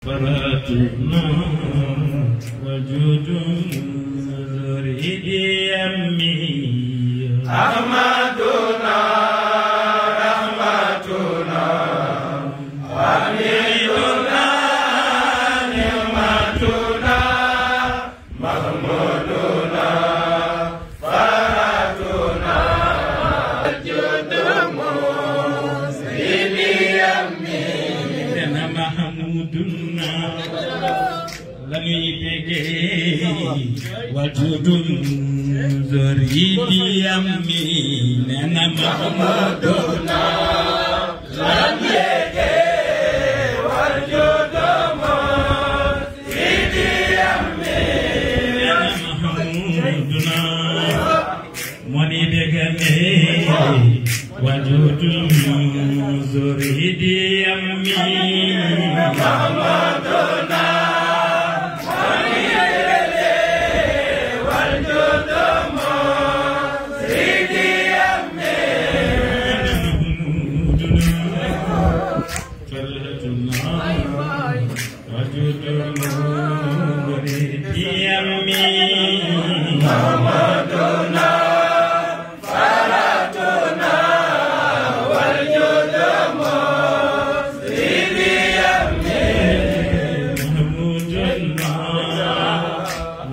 فراتنا وجود ذري يمي أحمدنا رحمتنا حميدنا نعمتنا محمودنا فراتنا وجود ذري يمي أنا محمودنا لني بيجي وجود ذري يمي أنا محمودنا لني بيجي وجود ذري يمي أنا محمودنا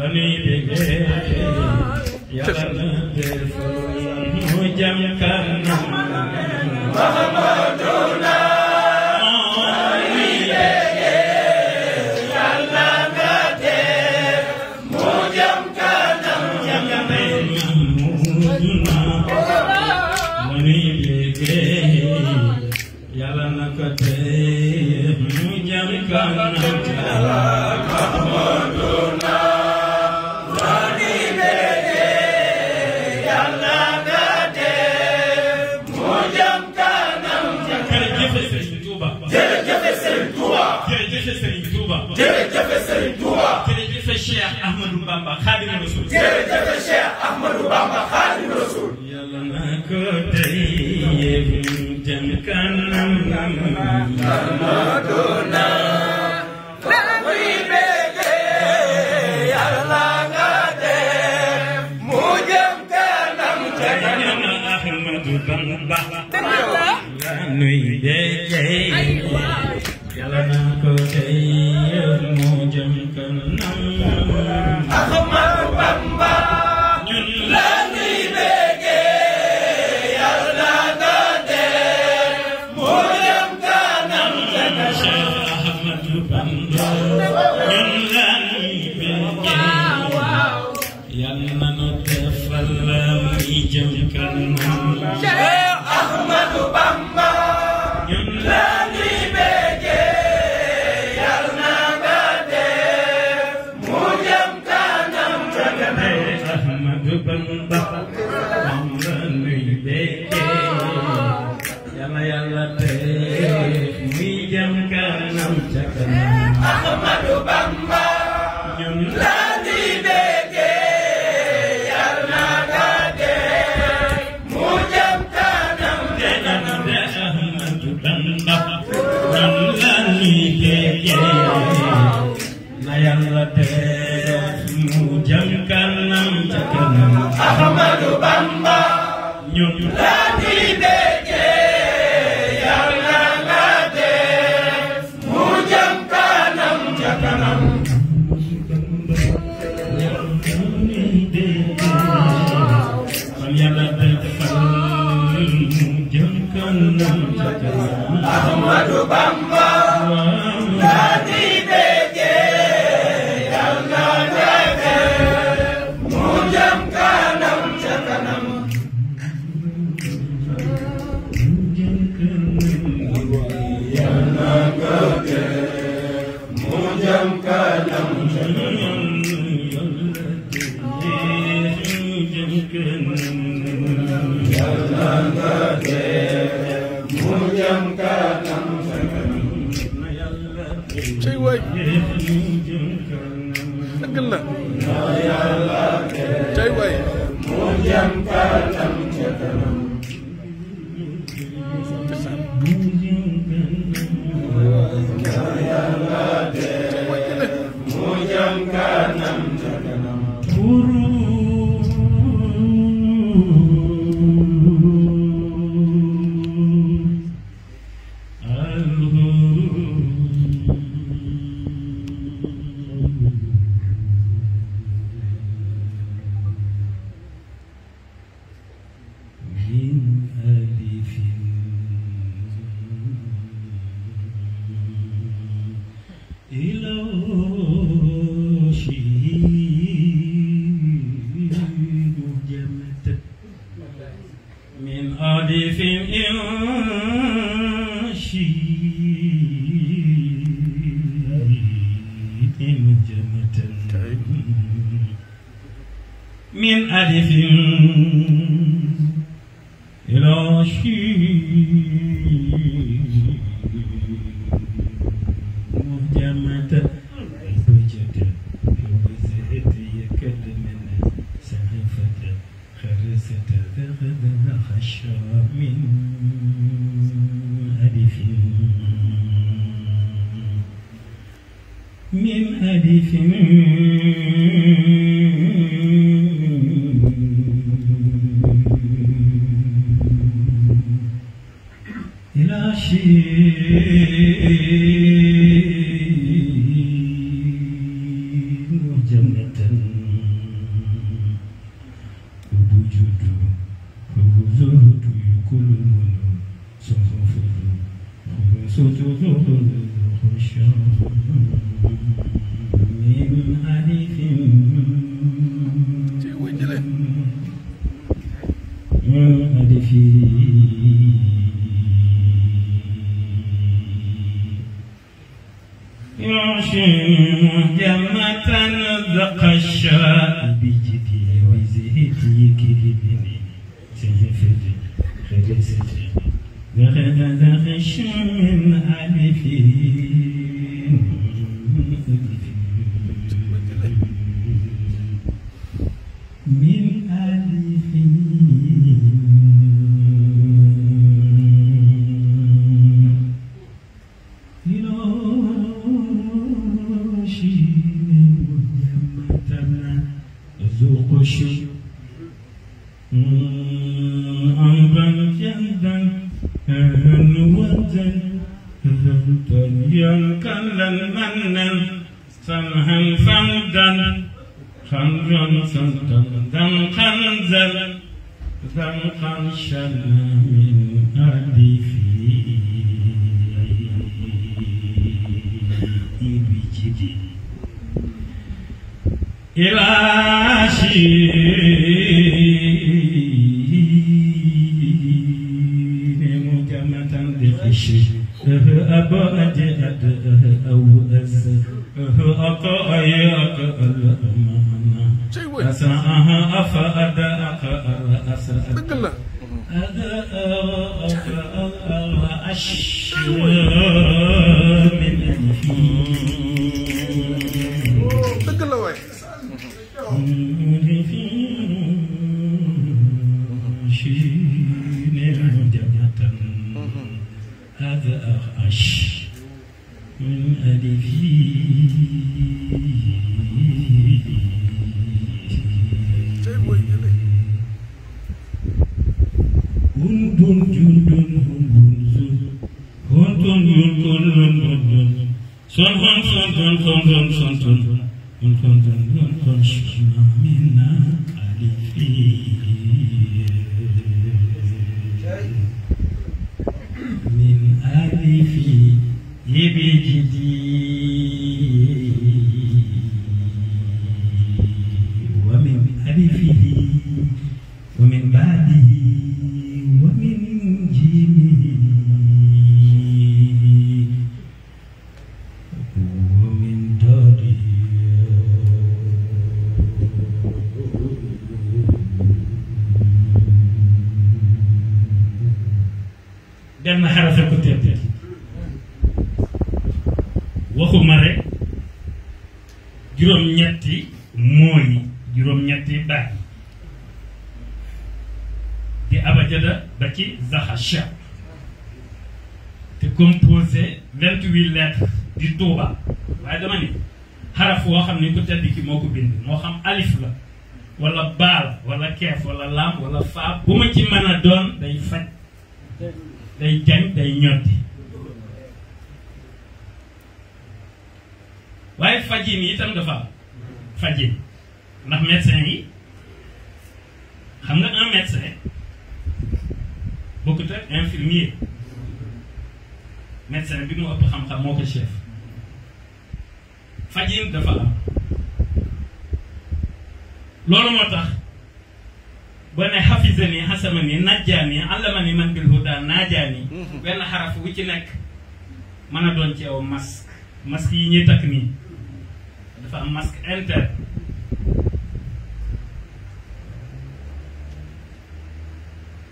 مني بيجي وجود ذري يمي محمودنا Cheikh Ahmadou Bamba Khadim Rasoul jërëjëf Cheikh Ahmadou Bamba Khadim Rasoul yàlla na ko tey jëm kanam Ahmaduna la muy bége yàlla nga def mu jëm kanam Ahmadou Bamba la muy bége yàlla na ko tey mu jëm kanam Ahmadou Bamba ñun la ñuy bége yàlla nga def mu jëm kanam Cheikh Ahmadou Bamba ñun la ñuy bége yàlla na defal muy jëm kanam Cheikh Ahmadou Bamba ñun la ñuy bége yàlla nga def mu jëm kanam Ahmadou Bamba la ñuy bége yàlla yàlla def muy jëm kanam Ahmadou Bamba ñun la ñuy bége yàlla nga def mu jëm kanam Ahmadou Bamba ñun la ñuy bége na yàlla def mu jëm kanam Ahmadou Bamba ñun la ñuy bége yàlla nga def mu jëm kanam yàlla defal mu jëm kanam Ahmadou Bamba la ñuy bége yàlla nga def mu jëm kanam yàlla nga def mu jëm kanam yàlla nga def mu jëm kanam cey waay dëgg la cey waay mu jëm kanam yàlla من ألف من ألف إلى شين مهجمة بجد وزهد يكلمنا سهفة خرسة ذغذ خشى من ألف إلى شين جنة وجود وزهد كل من صفوف صوت خشى من ألف يعشم جمة ذق الشاء بجدي وزهدي كلبني سهفت خرست غدا ذخش من ألف من ألف إلى شين جمتنا ذوق شو أنبا جندا نوزا ينكلا منا سمها فمدا خمرا سندا خنزا ذنقا شنا من ألفي بجدي إلى شين مجمة بخشي أبا أجد أو أز أقاي الأمانة أسعها أفأد أسأل أشر من هذا أخش من ألفي هندون جندون هندون هندون يلكون هندون صنفون صنفون صنفون صنفون هندون هندون شكنا منا ألفي من ألفي يبجدي ومن ألفه ومن بعده ومن جيمه ومن داره benn xarafe ko teddee waxuma rek juróom-ñetti mooy juróom-ñetti baat di abajada ba ci zaxasha te composé 28 lettres di tuuba waaye dama ni xaraf woo xam ne ku tedd ki moo ko bind moo xam alif la wala baal wala keef wala lam wala faa bu ma ci mën a doon day faj day jañ day ñoddi waaye fajin yi itam dafa am fajin ndax médecin yi xam nga un médecin bokkut ak infirmier médecin bi mu ëpp xam-xam moo ko chef fajin dafa am loolu moo tax ba ne xafisani xasamani najjaani allamani man bil huda naajaani benn xaraf wu ci nekk mën a doon ci yow masque yi ñuy takk nii dafa am masque interne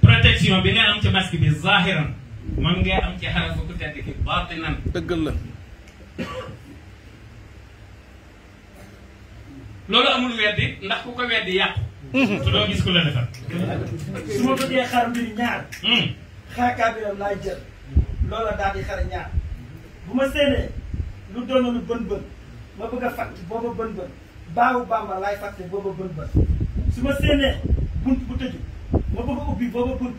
protection bi nga am ci masque bi zahiran man ngay am ci xarafu ku tedd ki baatinan dëggal la loolu amul weddi ndax ku ko weddi yàqu su doo gis ku la defar su ma bëggee xar mbir ñaar xaakaa biram laay jël loola daal di xar ñaar bu ma séenee lu doonoonu bën ma bëgg a fàtt booba bën baawu bamba laay fàtte booba bën su ma séenee bunt bu tëju ma bëgg a ubbi booba bunt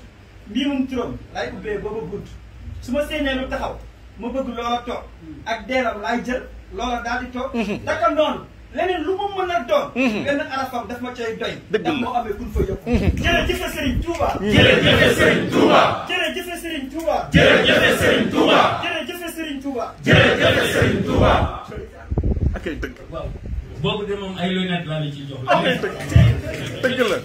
mbiimum turam laay ubbee booba bunt su ma séenee lu taxaw ma bëgg loola toog ak deelam laay jël loola daal di toog daka noonu leneen lu mu mën a doon benn arafam daf ma cay doy ndax moo amee kun fa yëpp jërëjëf Serigne Touba jërëjëf Serigne Touba jërëjëf Serigne Touba jërëjëf Serigne Touba jërëjëf Serigne Touba jërëjëf Serigne Touba ak ay dëgg waaw boobu de moom ay lunettes laa la ciy jox ak ay dëgg la